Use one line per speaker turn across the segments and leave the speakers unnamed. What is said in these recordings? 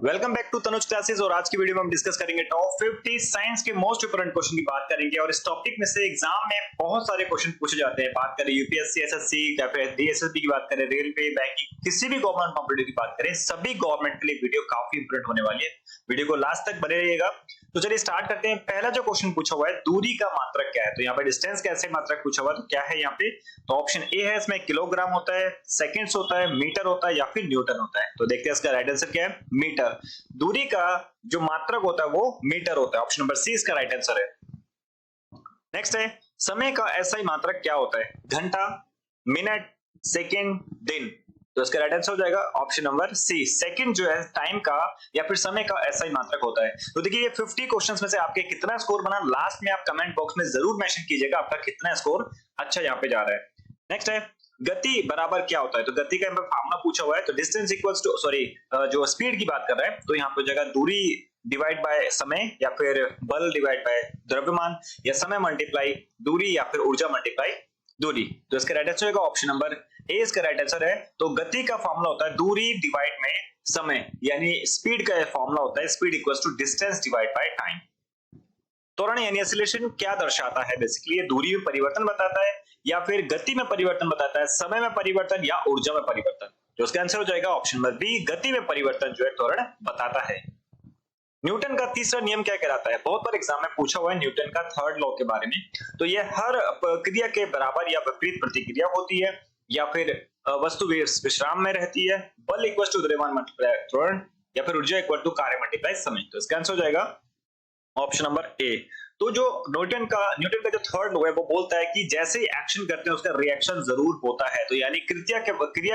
Welcome back to Tanuj classes. और आज की वीडियो में हम डिस्कस करेंगे टॉप 50 साइंस के मोस्ट इंपोर्टेंट क्वेश्चन की बात करेंगे। और इस टॉपिक में से एग्जाम में बहुत सारे क्वेश्चन पूछे जाते हैं। बात करें यूपीएससी, एसएससी या फिर डीएसएसबी की बात करें, रेलवे, बैंकिंग, किसी भी गवर्नमेंट कॉम्पिटिटिव की बात करें, सभी गवर्नमेंट के लिए वीडियो काफी इंपोर्टेंट होने वाली है। वीडियो को लास्ट तक बने रहिएगा। तो चलिए स्टार्ट करते हैं। पहला जो क्वेश्चन पूछा हुआ है, दूरी का मात्रक क्या है। तो यहाँ पे डिस्टेंस कैसे मात्रक पूछा हुआ है, तो क्या है यहाँ पे, तो ऑप्शन ए है, इसमें किलोग्राम होता है, सेकंड्स होता है, मीटर होता है या फिर न्यूटन होता है। तो देखते हैं इसका राइट आंसर क्या है, मीटर। दूरी का जो मात्रक होता है वो मीटर होता है। ऑप्शन नंबर सी इसका राइट आंसर है। नेक्स्ट है, समय का ऐसा ही मात्रक क्या होता है, घंटा, मिनट, सेकंड, दिन। तो इसका राइट आंसर हो जाएगा ऑप्शन नंबर सी, सेकंड जो है टाइम का या फिर समय का ऐसा ही मात्रक होता है। तो देखिए ये 50 क्वेश्चंस में से आपके कितना स्कोर बना, लास्ट में आप कमेंट बॉक्स में जरूर मेंशन कीजिएगा आपका कितना स्कोर अच्छा यहाँ पे जा रहा है। नेक्स्ट है, गति बराबर क्या होता है। तो गति का फॉर्मूला पूछा हुआ है। तो डिस्टेंस इक्वल्स टू जो स्पीड की बात कर रहा है, तो यहाँ पे जगह दूरी डिवाइड बाय समय या फिर बल डिवाइड बाय द्रव्यमान, या समय मल्टीप्लाई दूरी या फिर ऊर्जा मल्टीप्लाई दूरी। तो इसका राइट आंसर होगा ऑप्शन नंबर ए इसका राइट आंसर है। तो गति का फॉर्मूला होता है दूरी डिवाइड में समय, यानी स्पीड का फॉर्मूला होता है speed equals to distance divide by time. त्वरण यानी एक्सीलरेशन क्या दर्शाता है, बेसिकली ये दूरी में परिवर्तन बताता है या फिर गति में परिवर्तन बताता है, समय में परिवर्तन या ऊर्जा में परिवर्तन। तो इसका आंसर हो जाएगा ऑप्शन नंबर बी, गति में परिवर्तन जो है त्वरण बताता है। न्यूटन का तीसरा नियम क्या कहलाता है। बहुत बार एग्जाम में पूछा हुआ है न्यूटन का थर्ड लॉ के बारे में। तो ये हर क्रिया के बराबर या विपरीत प्रतिक्रिया होती है, या फिर वस्तु विश्राम में रहती है, बल इक्वल टू द्रव्यमान मल्टीप्लाई त्वरण, या फिर ऊर्जा इक्वल टू कार्य मल्टीप्लाई समय। तो इसका आंसर हो जाएगा ऑप्शन नंबर ए। तो जो न्यूटन का जो थर्ड लॉ है वो बोलता है कि जैसे ही एक्शन करते हैं उसका रिएक्शन जरूर होता है। तो यानी क्रिया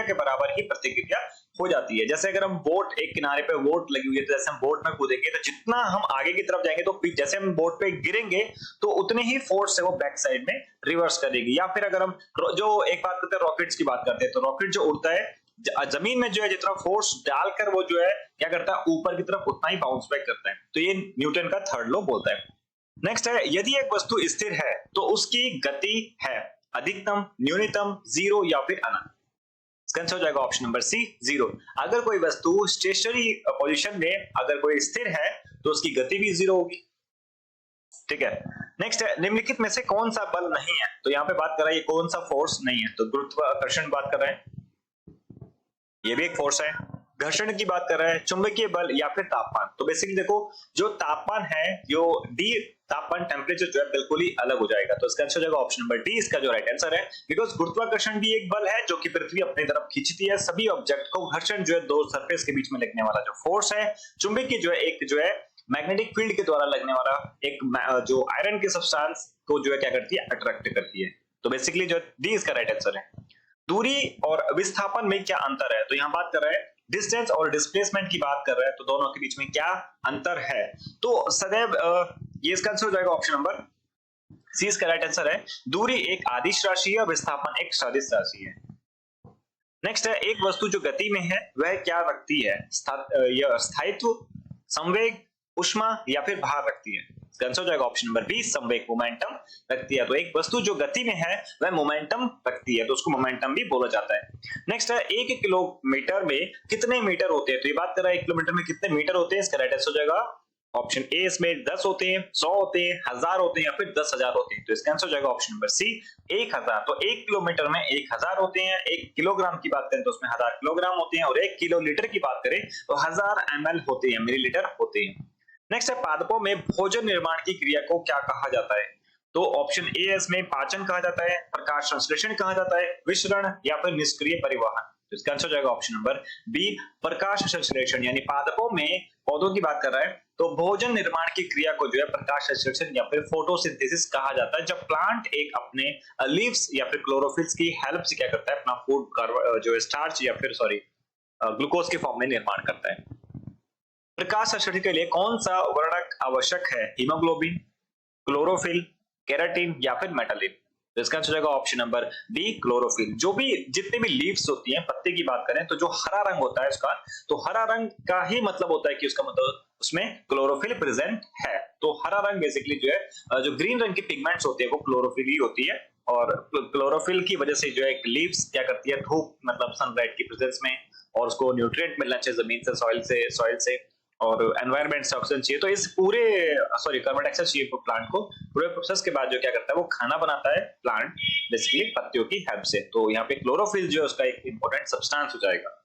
के बराबर ही प्रतिक्रिया हो जाती है। जैसे अगर हम बोट एक किनारे पे बोट लगी हुई है, तो जैसे हम बोट में कूदेंगे तो जितना हम आगे की तरफ जाएंगे तो जैसे हम बोट पे गिरेंगे तो उतनी ही फोर्स से वो बैक साइड में रिवर्स करेगी। या फिर अगर हम जो एक बात करते हैं रॉकेट्स की बात करते हैं, तो रॉकेट जो उड़ता है जमीन में जो है जितना फोर्स डालकर वो जो है क्या करता है ऊपर की तरफ उतना ही बाउंस बैक करता है। तो ये न्यूटन का थर्ड लॉ बोलता है। नेक्स्ट है, यदि एक वस्तु स्थिर है तो उसकी गति है अधिकतम, न्यूनतम, जीरो या फिर अनंत। इसका आंसर हो जाएगा ऑप्शन नंबर सी, जीरो। अगर कोई वस्तु स्टेशनरी पोजीशन में अगर कोई स्थिर है तो उसकी गति भी जीरो होगी। ठीक है। नेक्स्ट है, निम्नलिखित में से कौन सा बल नहीं है। तो यहाँ पे बात कर रहा है ये कौन सा फोर्स नहीं है। तो गुरुत्वाकर्षण बात कर रहे हैं, ये भी एक फोर्स है। घर्षण की बात कर रहा है, चुंबकीय बल या फिर तापमान। तो बेसिकली देखो जो तापमान है, जो डी तापमान टेम्परेचर जो है बिल्कुल ही अलग हो जाएगा। तो इसका आंसर हो जाएगा ऑप्शन नंबर डी इसका जो राइट आंसर है। बिकॉज गुरुत्वाकर्षण भी एक बल है जो कि पृथ्वी अपनी तरफ खींचती है सभी ऑब्जेक्ट को। घर्षण जो है दो सरफेस के बीच में लगने वाला जो फोर्स है। चुंबकीय जो है एक जो है मैग्नेटिक फील्ड के द्वारा लगने वाला एक जो आयरन के सब्सटेंस को जो है क्या करती है अट्रैक्ट करती है। तो बेसिकली जो डी इसका राइट आंसर है। दूरी और विस्थापन में क्या अंतर है। तो यहां बात कर रहा है डिस्टेंस और डिस्प्लेसमेंट की बात कर रहा है, तो दोनों के बीच में क्या अंतर है। तो सदैव ये इसका आंसर हो जाएगा ऑप्शन नंबर सी इसका राइट आंसर है। दूरी एक आदिश राशि है और विस्थापन एक सदिश राशि है। नेक्स्ट है, एक वस्तु जो गति में है वह क्या रखती है, स्थायित्व, संवेग, ऊष्मा या फिर भार रखती है। इसका आंसर हो जाएगा ऑप्शन नंबर बी, संवेग, मोमेंटम रखती है। तो एक वस्तु जो गति में है वह मोमेंटम रखती है, तो उसको मोमेंटम भी बोला जाता है। नेक्स्ट है, 1 किलोमीटर में कितने मीटर होते हैं। तो ये बात कर रहा है 1 किलोमीटर में कितने मीटर होते हैं। इसका राइट आंसर हो जाएगा ऑप्शन ए, इसमें 10 होते हैं, 100 होते हैं, 1000 होते हैं या फिर 10,000 होते हैं। तो इसका आंसर हो जाएगा ऑप्शन नंबर सी, 1000। तो 1 किलोमीटर में 1000 होते हैं। 1 किलोग्राम की बात करें तो उसमें 1000 किलोग्राम होते हैं, और 1 किलोलीटर की बात करें तो 1000 ml होते हैं, मिलीलीटर होते हैं। नेक्स्ट है, पादपों में भोजन निर्माण की क्रिया को क्या कहा जाता है। तो ऑप्शन ए इसमें पाचन कहा जाता है, प्रकाश संश्लेषण कहा जाता है, विसरण या फिर निष्क्रिय परिवहन। तो इसका आंसर हो जाएगा ऑप्शन नंबर बी, प्रकाश संश्लेषण। यानी पादपों में पौधों की बात कर रहा है तो भोजन निर्माण की क्रिया को जो है प्रकाश संश्लेषण या फिर फोटोसिंथेसिस कहा जाता है, जब प्लांट एक अपने लीव्स या फिर क्लोरोफिल्स की हेल्प से क्या करता है अपना फूड जो स्टार्च या फिर ग्लूकोज के फॉर्म में निर्माण करता है। प्रकाश संश्लेषण के लिए कौन सा वर्णक आवश्यक है, हीमोग्लोबिन, क्लोरोफिल, केराटिन या फिर मेटालिन। तो इसका आंसर होगा ऑप्शन नंबर डी, क्लोरोफिल। जो भी जितने भी लीव्स होती हैं, पत्ते की बात करें तो जो हरा रंग होता है उसका, तो हरा रंग का ही मतलब होता है कि उसका मतलब उसमें क्लोरोफिल प्रेजेंट है। तो हरा रंग बेसिकली जो है जो ग्रीन रंग की पिगमेंट्स होती है वो क्लोरोफिल ही होती है, और क्लोरोफिल की वजह से जो है लीव्स क्या करती है धूप मतलब सनलाइट की प्रेजेंस में, और उसको न्यूट्रिएंट मिलना चाहिए जमीन से, सॉइल से और एनवायरनमेंट से ऑक्सीजन चाहिए, तो इस पूरे कार्बन डाइऑक्साइड चाहिए प्लांट को। पूरे प्रोसेस के बाद जो क्या करता है वो खाना बनाता है प्लांट बेसिकली पत्तियों की हेल्प से। तो यहाँ पे क्लोरोफिल जो है उसका एक इंपॉर्टेंट सब्सटेंस हो जाएगा।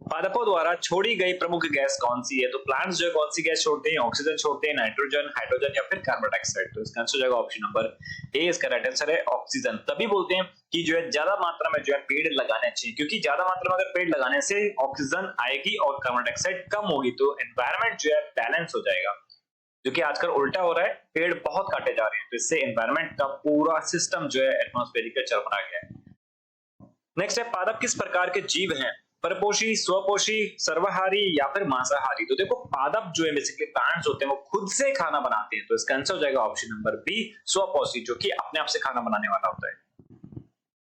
पादपों द्वारा छोड़ी गई प्रमुख गैस कौन सी है? तो प्लांट्स जो है कौन सी गैस छोड़ते हैं? ऑक्सीजन छोड़ते हैं, नाइट्रोजन, हाइड्रोजन या फिर कार्बन डाइऑक्साइड। तो इसका आंसर हो जाएगा ऑप्शन नंबर ए, इसका राइट आंसर है ऑक्सीजन। तभी बोलते हैं कि जो है ज्यादा मात्रा में जो है पेड़ लगाने चाहिए, क्योंकि ज्यादा मात्रा में अगर पेड़ लगाने से ऑक्सीजन आएगी और कार्बन डाइऑक्साइड कम होगी, तो एनवायरमेंट जो है बैलेंस हो जाएगा। जो कि आजकल उल्टा हो रहा है, पेड़ बहुत काटे जा रहे हैं, तो इससे एनवायरमेंट का पूरा सिस्टम जो है एटमॉस्फेरिक का चरमरा गया है। नेक्स्ट है, पादप किस प्रकार के जीव हैं? परपोषी, स्वपोषी, सर्वहारी या फिर मांसाहारी? तो देखो पादप जो है बेसिकली प्लांट्स होते हैं वो खुद से खाना बनाते हैं, तो इसका आंसर हो जाएगा ऑप्शन नंबर बी, स्वपोषी, जो कि अपने आप से खाना बनाने वाला होता है।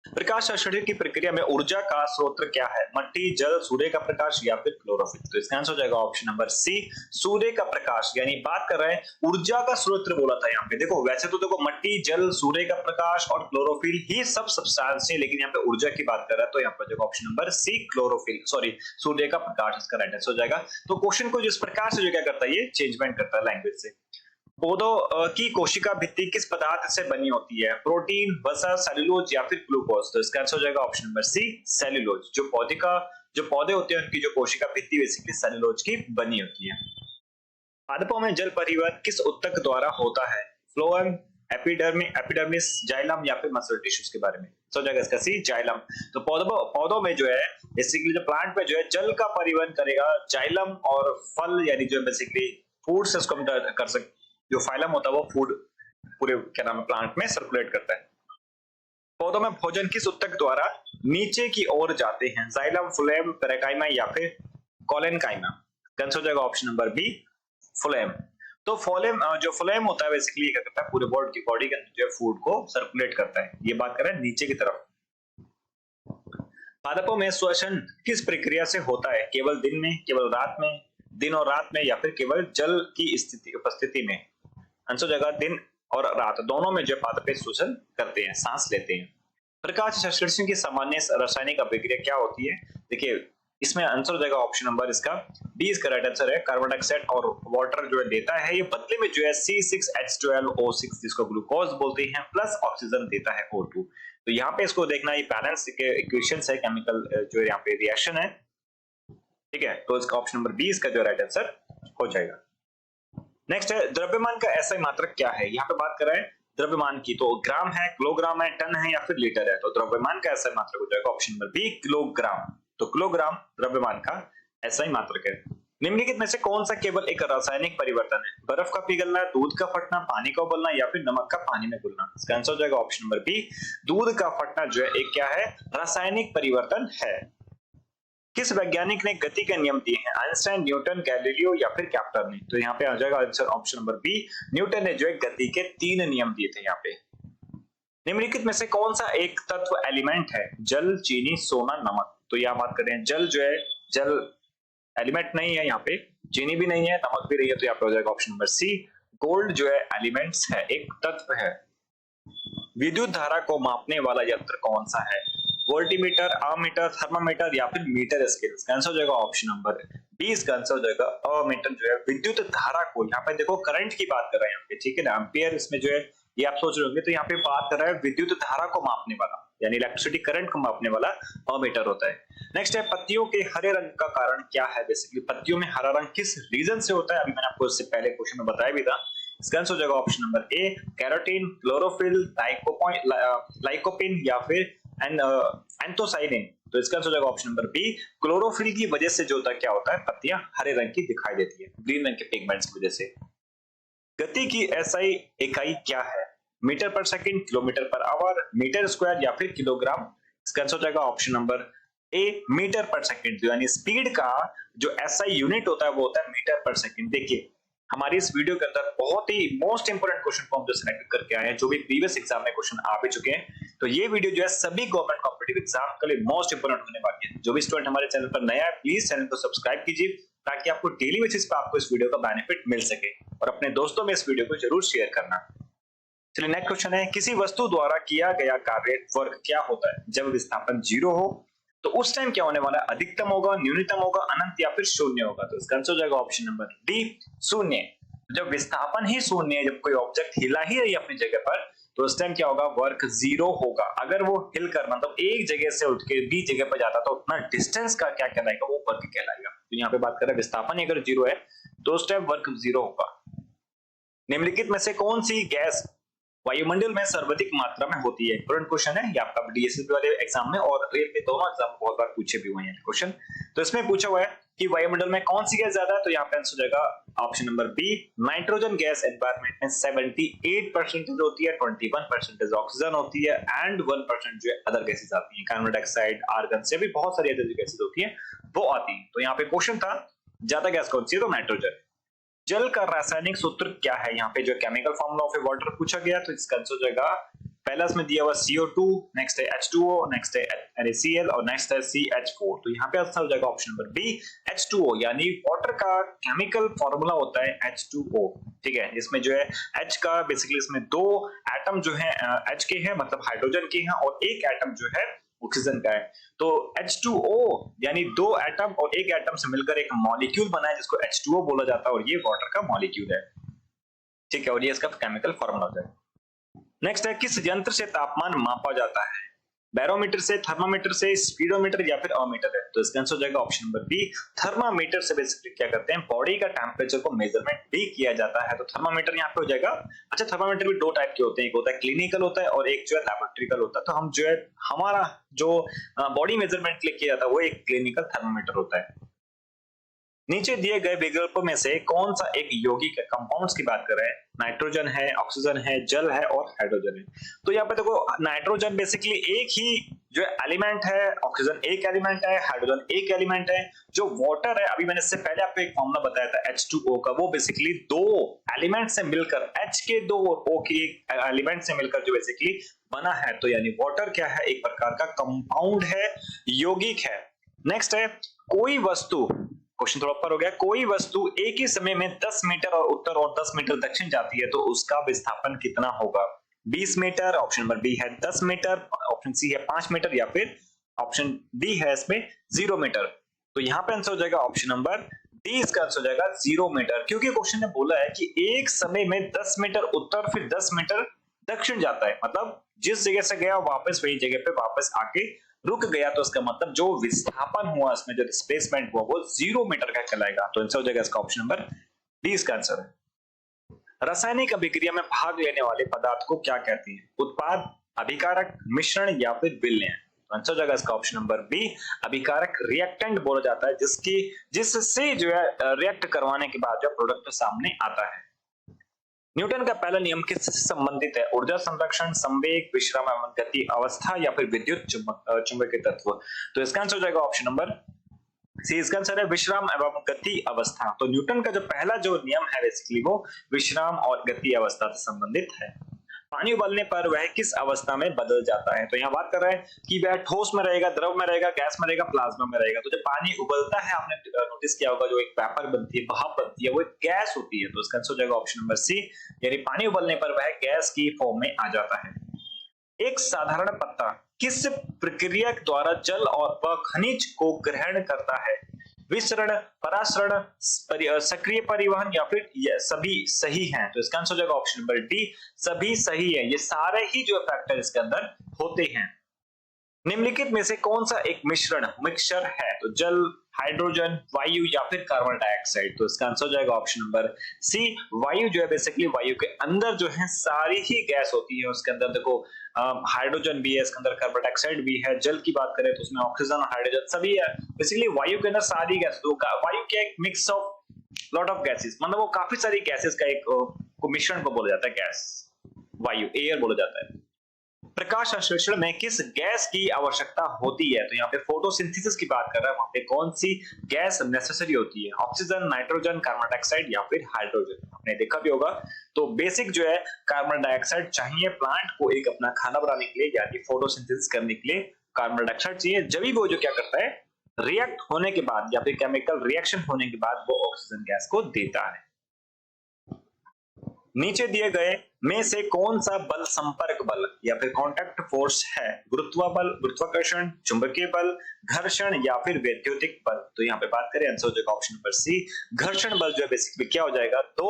प्रकाश संश्लेषण की प्रक्रिया में ऊर्जा का स्रोत क्या है? मट्टी, जल, सूर्य का प्रकाश या फिर क्लोरोफिल? तो इसका आंसर हो जाएगा ऑप्शन नंबर सी, सूर्य का प्रकाश। यानी बात कर रहे हैं ऊर्जा का स्रोत बोला था यहाँ पे। देखो वैसे तो देखो मट्टी, जल, सूर्य का प्रकाश और क्लोरोफिल ही सब सब्सटेंस है, लेकिन यहाँ पे ऊर्जा की बात कर रहा है, तो यहाँ पर ऑप्शन नंबर सी, क्लोरोफिल, सूर्य का प्रकाश इसका राइट आंसर हो जाएगा। तो क्वेश्चन को जिस प्रकार से जो क्या करता है ये चेंजमेंट करता है लैंग्वेज से। पौधों की कोशिका भित्ति किस पदार्थ से बनी होती है? प्रोटीन, वसा, सेलुलोज या फिर ग्लूकोज? तो इसका आंसर हो जाएगा ऑप्शन नंबर सी, सेलुलोज। जो पौधे होते हैं उनकी जो कोशिका भित्ति बेसिकली सेलुलोज की बनी होती है। पादपों में जल परिवहन किस ऊतक द्वारा होता है? फ्लोएम, एपिडर्मिस, जाइलम या फिर मसल टिश्यूज के बारे में? तो जाएगा इसका सी, जाइलम। तो पौधों में जो है बेसिकली जो प्लांट में जो है जल का परिवहन करेगा जाइलम, और फल यानी जो बेसिकली फूड से उसको हम कर सकते, जो फाइलम होता है वो फूड पूरे क्या नाम है प्लांट में सर्कुलेट करता है। पौधों में भोजन किस ऊतक द्वारा नीचे की ओर जाते हैं? जाइलम, फ्लोएम, पैरेकाइमा या फिर कोलेनकाइमा? आंसर हो जाएगा ऑप्शन नंबर बी, फ्लोएम। तो फ्लोएम होता है बेसिकली क्या करता है पूरे बॉडी के अंदर जो है फूड को सर्कुलेट करता है। ये बात कर रहे हैं नीचे की तरफ। पादपों में श्वसन किस प्रक्रिया से होता है? केवल दिन में, केवल रात में, दिन और रात में या फिर केवल जल की उपस्थिति में? आंसर हो जाएगा दिन और रात दोनों में जो पादप श्वसन करते हैं, सांस लेते हैं। प्रकाश संश्लेषण की सामान्य रासायनिक अभिक्रिया क्या होती है? देखिए इसमें आंसर हो जाएगा ऑप्शन नंबर इसका बी, इसका राइट आंसर है कार्बन डाइऑक्साइड और वाटर जो है देता है, ये बदले में जो है C6H12O6 जिसको ग्लूकोज बोलते हैं प्लस ऑक्सीजन देता है O2। तो यहाँ पे इसको देखना, ये बैलेंस के इक्वेशंस है, केमिकल जो यहाँ पे रिएक्शन है, ठीक है। तो इसका ऑप्शन नंबर बी इसका जो राइट आंसर हो जाएगा। नेक्स्ट है, द्रव्यमान का एसआई मात्रक क्या है? यहाँ पे बात कर रहे हैं द्रव्यमान की, तो ग्राम है, किलोग्राम है, टन है या फिर लीटर है? तो द्रव्यमान का एसआई मात्रक हो जाएगा ऑप्शन नंबर बी, किलोग्राम। तो किलोग्राम द्रव्यमान का एसआई मात्रक है। निम्नलिखित में से कौन सा केवल एक रासायनिक परिवर्तन है? बर्फ का पिघलना, दूध का फटना, पानी का उबलना या फिर नमक का पानी में घुलना? इसका आंसर हो जाएगा ऑप्शन नंबर बी, दूध का फटना जो है एक क्या है, रासायनिक परिवर्तन है। किस वैज्ञानिक ने गति के नियम दिए हैं? आइंस्टाइन, न्यूटन, गैलीलियो या फिर केप्लर ने? तो यहाँ पे आ जाएगा answer option number B, Newton ने जो है गति के 3 नियम दिए थे यहाँ पे। निम्नलिखित में से कौन सा एक तत्व एलिमेंट है? जल, चीनी, सोना, नमक? तो यहाँ बात कर रहे हैं जल जो है, जल एलिमेंट नहीं है यहाँ पे, चीनी भी नहीं है, नमक भी नहीं है, तो यहाँ पे हो जाएगा ऑप्शन नंबर सी, गोल्ड जो है एलिमेंट्स है, एक तत्व है। विद्युत धारा को मापने वाला यंत्र कौन सा है? वोल्टीमीटर, अमीटर, थर्मामीटर या फिर मीटर स्केल? इसका आंसर हो जाएगा ऑप्शन नंबर बी, इसका आंसर हो जाएगा अमीटर जो है विद्युत धारा को, यहाँ पे देखो करंट की बात कर रहे हैं यहाँ पे, ठीक है ना, एम्पियर इसमें जो है ये आप सोच रहे होंगे, तो यहाँ पे बात कर रहा है विद्युत धारा को मापने वाला, यानी इलेक्ट्रिसिटी करंट को मापने वाला अमीटर होता है। नेक्स्ट है, पत्तियों के हरे रंग का कारण क्या है? बेसिकली पत्तियों में हरा रंग किस रीजन से होता है? अभी मैंने आपको इससे पहले क्वेश्चन में बताया भी था। इसका आंसर हो जाएगा ऑप्शन नंबर ए, कैरोटीन, क्लोरोफिल, लाइकोपिन या फिर एंथोसाइनिन? तो इसका आंसर हो जाएगा ऑप्शन नंबर बी, क्लोरोफिल की वजह से जो होता है क्या होता है, पत्तियां हरे रंग की दिखाई देती है, ग्रीन रंग के पिगमेंट्स की वजह से। गति की एसआई इकाई क्या है? Metre per second, kilometre per hour, metre square या फिर किलोग्राम? इसका आंसर हो जाएगा option number A, metre per second. यानी स्पीड का जो एसआई यूनिट होता है वो होता है मीटर पर सेकंड। देखिए हमारी इस वीडियो के अंदर बहुत ही मोस्ट इंपोर्टेंट क्वेश्चन को हम जो सिलेक्ट करके आए हैं, जो भी प्रीवियस एग्जाम में क्वेश्चन आ भी चुके हैं, तो ये वीडियो जो है सभी गवर्नमेंट कॉम्पिटिटिव एग्जाम के लिए मोस्ट इंपोर्टेंट होने वाली है। जो भी स्टूडेंट हमारे चैनल पर नया है प्लीज चैनल को सब्सक्राइब कीजिए, ताकि आपको डेली बेसिस पे आपको इस वीडियो का बेनिफिट मिल सके, और अपने दोस्तों में इस वीडियो को जरूर शेयर करना। चलिए नेक्स्ट क्वेश्चन है, किसी वस्तु द्वारा किया गया कार्य वर्क क्या होता है? जब विस्थापन 0 हो, तो उस टाइम क्या होने वाला है, अधिकतम होगा, न्यूनतम होगा, अनंत या फिर शून्य होगा। तो इसका आंसर हो जाएगा ऑप्शन नंबर डी, शून्य। जब विस्थापन ही शून्य है, जब कोई ऑब्जेक्ट हिला ही रही है अपनी जगह पर, तो उस टाइम क्या होगा, वर्क जीरो होगा। अगर वो हिल करना तो एक जगह से उठ के बी जगह पर जाता तो उतना डिस्टेंस का क्या कहलाएगा, वो वर्क कहलाएगा। तो यहाँ पे बात कर रहे हैं विस्थापन अगर जीरो है तो उस टाइम वर्क जीरो होगा। निम्नलिखित में से कौन सी गैस वायुमंडल में सर्वाधिक मात्रा में होती है? करंट क्वेश्चन है, ये आपका डीएसएसबी वाले एग्जाम में और रेलवे दोनों एग्जाम बहुत बार पूछे भी हुए हैं क्वेश्चन। तो इसमें पूछा हुआ है कि वायुमंडल में कौन सी गैस ज्यादा है, तो यहाँ पे आंसर हो जाएगा option number B, nitrogen gas environment में 78% होती है, 21% ऑक्सीजन होती है एंड 1% जो है अदर गैसेस आती है, कार्बन डाइऑक्साइड, आर्गन से भी बहुत सारी अदर गैसेस होती है वो आती है। तो यहाँ पे क्वेश्चन था ज्यादा गैस कौन सी है, तो नाइट्रोजन। जल का रासायनिक सूत्र क्या है? यहाँ पे जो केमिकल फॉर्मूला ऑफ वाटर पूछा गया, तो इसका आंसर हो जाएगा, पहला इसमें दिया हुआ CO2, नेक्स्ट है H2O, नेक्स्ट है NaCl और नेक्स्ट है CH4। तो यहाँ पे आंसर हो जाएगा ऑप्शन नंबर बी, H2O, यानी वाटर का केमिकल फॉर्मूला होता है H2O। ठीक है, इसमें जो है H का बेसिकली इसमें दो एटम जो है H के हैं, मतलब हाइड्रोजन के हैं, और एक एटम जो है ऑक्सीजन का है। तो H2O यानी दो एटम और एक एटम से मिलकर एक मॉलिक्यूल बना है जिसको H2O बोला जाता है, और ये वाटर का मॉलिक्यूल है। ठीक है, और ये इसका केमिकल फॉर्मूला हो जाएगा। नेक्स्ट है, किस यंत्र से तापमान मापा जाता है? बैरोमीटर से, थर्मामीटर से, स्पीडोमीटर या फिर ओमीटर है? तो इसका आंसर हो जाएगा ऑप्शन नंबर बी, थर्मामीटर से बेसिकली क्या करते हैं, बॉडी का टेम्परेचर को मेजरमेंट भी किया जाता है। तो थर्मामीटर यहाँ पे हो जाएगा। अच्छा, थर्मामीटर भी दो टाइप के होते हैं, एक होता है क्लिनिकल होता है और एक जो है लैबोरेटरिकल होता है। तो हम जो है हमारा जो बॉडी मेजरमेंट के लिए किया जाता है वो एक क्लिनिकल थर्मामीटर होता है। नीचे दिए गए विकल्पों में से कौन सा एक यौगिक कंपाउंड्स की बात कर रहे हैं? नाइट्रोजन है, ऑक्सीजन है, जल है और हाइड्रोजन है। तो यहाँ पे देखो, नाइट्रोजन बेसिकली एक ही जो एलिमेंट है, ऑक्सीजन एक एलिमेंट है, हाइड्रोजन एक एलिमेंट है। जो वाटर है, अभी मैंने इससे पहले आपको एक फॉर्मूला बताया था H2O का, वो बेसिकली दो एलिमेंट से मिलकर, H के दो और O के एक एलिमेंट से मिलकर जो बेसिकली बना है। तो यानी वाटर क्या है, एक प्रकार का कंपाउंड है, यौगिक है। नेक्स्ट है, कोई वस्तु, क्वेश्चन थोड़ा ऊपर हो गया, कोई वस्तु एक ही समय में 10 मीटर और उत्तर और 10 मीटर दक्षिण जाती है तो उसका विस्थापन कितना होगा? 20 मीटर, ऑप्शन नंबर बी है 10 मीटर, ऑप्शन सी है 5 मीटर या फिर ऑप्शन डी है इसमें 0 मीटर। तो यहाँ पे आंसर हो जाएगा ऑप्शन नंबर डी, इसका आंसर हो जाएगा 0 मीटर, क्योंकि क्वेश्चन ने बोला है कि एक समय में 10 मीटर उत्तर फिर 10 मीटर दक्षिण जाता है, मतलब जिस जगह से गया वापस वही जगह पे वापस आके रुक गया। तो इसका मतलब जो विस्थापन हुआ, इसमें जो डिस्प्लेसमेंट हुआ वो 0 मीटर का कहलाएगा। तो आंसर हो जाएगा इसका ऑप्शन नंबर डी, इसका आंसर है। रासायनिक अभिक्रिया में भाग लेने वाले पदार्थ को क्या कहते हैं? उत्पाद, अभिकारक, मिश्रण या फिर विलयन? तो आंसर हो जाएगा इसका ऑप्शन नंबर बी, अभिकारक। रिएक्टेंट बोला जाता है जिससे जो है रिएक्ट करवाने के बाद जो प्रोडक्ट सामने आता है। न्यूटन का पहला नियम किससे संबंधित है? ऊर्जा संरक्षण, संवेग, विश्राम एवं गति अवस्था या फिर विद्युत चुंबकीय तत्व? तो इसका आंसर हो जाएगा ऑप्शन नंबर सी, इसका आंसर है विश्राम एवं गति अवस्था। तो न्यूटन का जो पहला जो नियम है बेसिकली वो विश्राम और गति अवस्था से संबंधित है। पानी उबलने पर वह किस अवस्था में बदल जाता है? तो यहाँ बात कर रहे हैं कि वह ठोस में रहेगा, द्रव में रहेगा, गैस में रहेगा, प्लाज्मा में रहेगा। तो जब पानी उबलता है, आपने नोटिस किया होगा, जो एक वेपर बनती है, भाप बनती है, वो एक गैस होती है। तो इसका आंसर हो जाएगा ऑप्शन नंबर सी, यानी पानी उबलने पर वह गैस की फॉर्म में आ जाता है। एक साधारण पत्ता किस प्रक्रिया द्वारा जल और वह खनिज को ग्रहण करता है? विसरण, परासरण, सक्रिय परिवहन या फिर ये सभी सही हैं? तो इसका आंसर हो जाएगा ऑप्शन नंबर डी, सभी सही है। ये सारे ही जो फैक्टर इसके अंदर होते हैं। निम्नलिखित में से कौन सा एक मिक्सचर है? तो जल, हाइड्रोजन, वायु या फिर कार्बन डाइऑक्साइड? तो इसका आंसर हो जाएगा ऑप्शन नंबर सी, वायु। जो है बेसिकली वायु के अंदर जो है सारी ही गैस होती है। उसके अंदर देखो हाइड्रोजन भी है, इसके अंदर कार्बन डाइऑक्साइड भी है। जल की बात करें तो उसमें ऑक्सीजन, हाइड्रोजन सभी है। बेसिकली वायु के अंदर सारी गैस, तो वायु के एक mix of lot of gases, मतलब वो काफी सारी गैसेस का एक मिश्रण को बोला जाता है गैस, वायु, एयर बोला जाता है। प्रकाश संश्लेषण में किस गैस की आवश्यकता होती है? तो यहाँ पे फोटोसिंथेसिस की बात कर रहा है, वहां पे कौन सी गैस नेसेसरी होती है? ऑक्सीजन, नाइट्रोजन, कार्बन डाइऑक्साइड या फिर हाइड्रोजन? आपने देखा भी होगा। तो बेसिक जो है कार्बन डाइऑक्साइड चाहिए प्लांट को एक अपना खाना बनाने के लिए, यानी फोटोसिंथेसिस करने के लिए कार्बन डाइऑक्साइड चाहिए। जब भी वो जो क्या करता है, रिएक्ट होने के बाद या फिर केमिकल रिएक्शन होने के बाद वो ऑक्सीजन गैस को देता है। नीचे दिए गए में से कौन सा बल संपर्क बल या फिर कांटेक्ट फोर्स है? गुरुत्व बल, गुरुत्वाकर्षण, चुंबकीय बल, घर्षण या फिर वैद्युतिक बल? तो यहाँ पे बात करें आंसर हो जाएगा ऑप्शन नंबर सी, घर्षण बल जो है बेसिकली क्या हो जाएगा, तो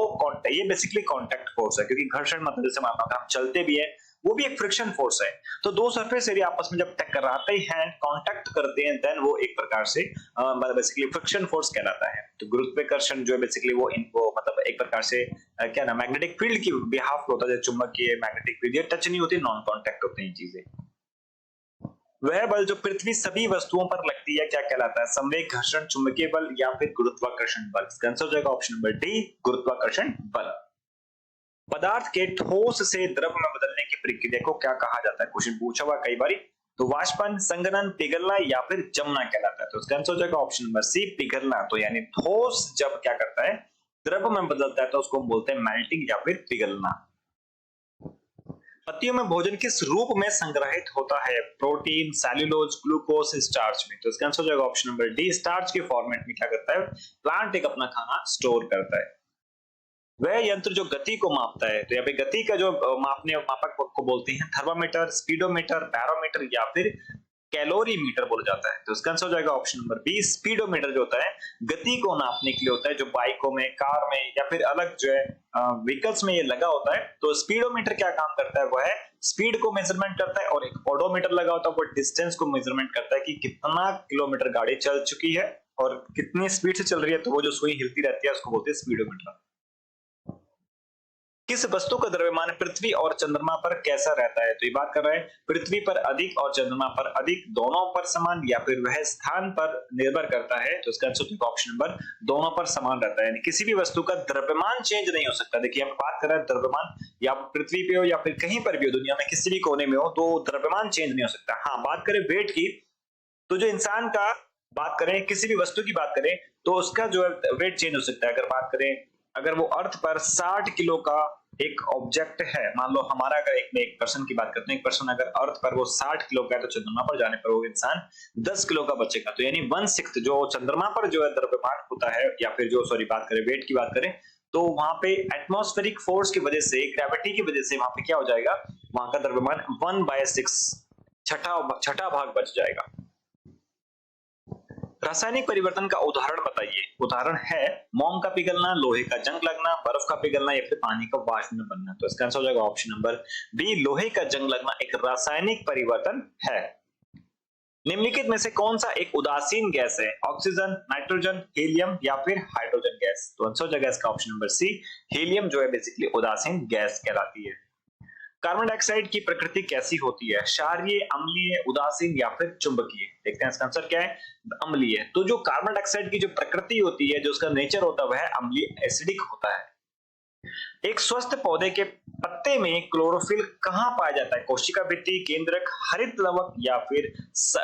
ये बेसिकली कांटेक्ट फोर्स है, क्योंकि घर्षण मतलब जैसे हम चलते भी है वो भी एक फ्रिक्शन फोर्स है। तो दो सरफेस एरिया आपस में जब टकराते हैं, कांटेक्ट करते हैं, देन वो एक प्रकार से मतलब बेसिकली फ्रिक्शन फोर्स कहलाता है। तो गुरुत्वाकर्षण जो है बेसिकली वो इनको मतलब एक प्रकार से क्या ना मैग्नेटिक फील्ड की बिहाफ पे होता है, चुंबकीय मैग्नेटिक फील्ड, ये टच नहीं होती, नॉन कांटेक्ट होते हैं चीजें। वह बल जो पृथ्वी सभी वस्तुओं पर लगती है क्या कहलाता है? संवेग, घर्षण, चुंबकीय बल या फिर गुरुत्वाकर्षण बल? इसका आंसर हो जाएगा ऑप्शन नंबर डी, गुरुत्वाकर्षण बल। पदार्थ के ठोस से द्रव में बदलने की प्रक्रिया को क्या कहा जाता है? क्वेश्चन पूछा हुआ कई बार। तो वाष्पन, संघनन, पिघलना या फिर जमना कहलाता है। तो इसका आंसर हो जाएगा ऑप्शन नंबर सी, पिघलना। तो यानी ठोस जब क्या करता है, द्रव में बदलता है, तो उसको हम बोलते हैं मेल्टिंग या फिर पिघलना। पत्तियों में भोजन किस रूप में संग्रहित होता है? प्रोटीन, सेल्यूलोज, ग्लूकोज, स्टार्च में? तो इसका आंसर हो जाएगा ऑप्शन नंबर डी, स्टार्च के फॉर्मेट में क्या करता है, प्लांट एक अपना खाना स्टोर करता है। वह यंत्र जो गति को मापता है, तो यहाँ पे गति का जो मापने मापक को बोलते हैं थर्मामीटर, स्पीडोमीटर, बैरोमीटर या फिर कैलोरीमीटर बोला जाता है। तो इसका आंसर हो जाएगा ऑप्शन नंबर बी, स्पीडोमीटर जो होता है गति को नापने के लिए होता है, जो बाइकों में, कार में या फिर अलग जो है व्हीकल्स में ये लगा होता है। तो स्पीडोमीटर क्या काम करता है, वो है स्पीड को मेजरमेंट करता है, और एक ओडोमीटर लगा होता है वो डिस्टेंस को मेजरमेंट करता है कि कितना किलोमीटर गाड़ी चल चुकी है और कितनी स्पीड से चल रही है। तो वो जो सुई हिलती रहती है उसको बोलते हैं स्पीडोमीटर। किस वस्तु का द्रव्यमान पृथ्वी और चंद्रमा पर कैसा रहता है? तो ये बात कर रहा है पृथ्वी पर अधिक और चंद्रमा पर अधिक, दोनों पर समान या फिर वह स्थान पर निर्भर करता है? तो इसका आंसर ऑप्शन नंबर दोनों पर समान रहता है, यानी किसी भी वस्तु का द्रव्यमान चेंज नहीं हो सकता। देखिए हम बात कर रहे हैं द्रव्यमान, या पृथ्वी पे हो या फिर कहीं पर भी हो दुनिया में किसी भी कोने में हो, तो द्रव्यमान चेंज नहीं हो सकता। हाँ, बात करें वेट की, तो जो इंसान का बात करें, किसी भी वस्तु की बात करें, तो उसका जो है वेट चेंज हो सकता है। अगर बात करें, अगर वो अर्थ पर 60 किलो का एक ऑब्जेक्ट है, मान लो हमारा अगर एक पर्सन की बात करते हैं, एक पर्सन अगर अर्थ पर वो 60 किलो का है, तो चंद्रमा पर जाने पर वो इंसान 10 किलो का बचेगा। तो यानी 1/6 जो चंद्रमा पर जो है द्रव्यमान होता है, या फिर जो सॉरी बात करें वेट की बात करें, तो वहां पे एटमॉस्फेरिक फोर्स की वजह से, ग्रेविटी की वजह से वहां पे क्या हो जाएगा, वहां का द्रव्यमान 1/6 छठा भाग बच जाएगा। रासायनिक परिवर्तन का उदाहरण बताइए। उदाहरण है मोम का पिघलना, लोहे का जंग लगना, बर्फ का पिघलना या फिर पानी का वाष्प में बनना। तो इसका आंसर हो जाएगा ऑप्शन नंबर बी, लोहे का जंग लगना एक रासायनिक परिवर्तन है। निम्नलिखित में से कौन सा एक उदासीन गैस है? ऑक्सीजन, नाइट्रोजन, हीलियम या फिर हाइड्रोजन गैस? तो आंसर हो जाएगा इसका ऑप्शन नंबर सी, हीलियम जो है बेसिकली उदासीन गैस कहलाती है। कार्बन डाइऑक्साइड की प्रकृति कैसी होती है? क्षारीय, अम्लीय, उदासीन या फिर चुंबकीय? देखते हैं इसका आंसर क्या है, अम्लीय। तो जो कार्बन डाइऑक्साइड की जो प्रकृति होती है, जो उसका नेचर होता है, वह अम्लीय एसिडिक होता है। एक स्वस्थ पौधे के पत्ते में क्लोरोफिल कहां पाया जाता है? कोशिका भित्ति, केंद्रक, हरित लवक या फिर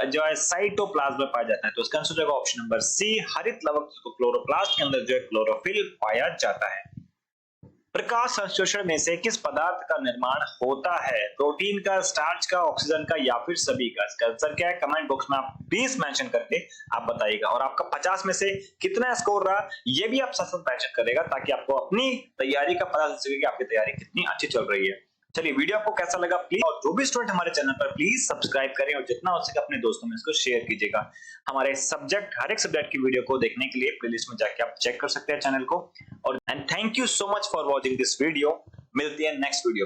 जो है साइटोप्लाज्म में पाया जाता है? तो इसका आंसर हो जाएगा ऑप्शन नंबर सी, हरित लवक, क्लोरोप्लास्ट के अंदर जो है क्लोरोफिल पाया जाता है। प्रकाश संश्लेषण में से किस पदार्थ का निर्माण होता है? प्रोटीन का, स्टार्च का, ऑक्सीजन का या फिर सभी का? इसका आंसर क्या है, कमेंट बॉक्स में आप प्लीज मेंशन करके आप बताइएगा। और आपका 50 में से कितना स्कोर रहा, ये भी आप साथ साथ मेंशन करेगा, ताकि आपको अपनी तैयारी का पता चल सके कि आपकी तैयारी कितनी अच्छी चल रही है। चलिए, वीडियो आपको कैसा लगा प्लीज, और जो भी स्टूडेंट हमारे चैनल पर प्लीज सब्सक्राइब करें, और जितना हो सके अपने दोस्तों में इसको शेयर कीजिएगा। हमारे सब्जेक्ट, हर एक सब्जेक्ट की वीडियो को देखने के लिए प्लेलिस्ट में जाके आप चेक कर सकते हैं चैनल को। और and thank you so much for watching this video. मिलते हैं नेक्स्ट वीडियो।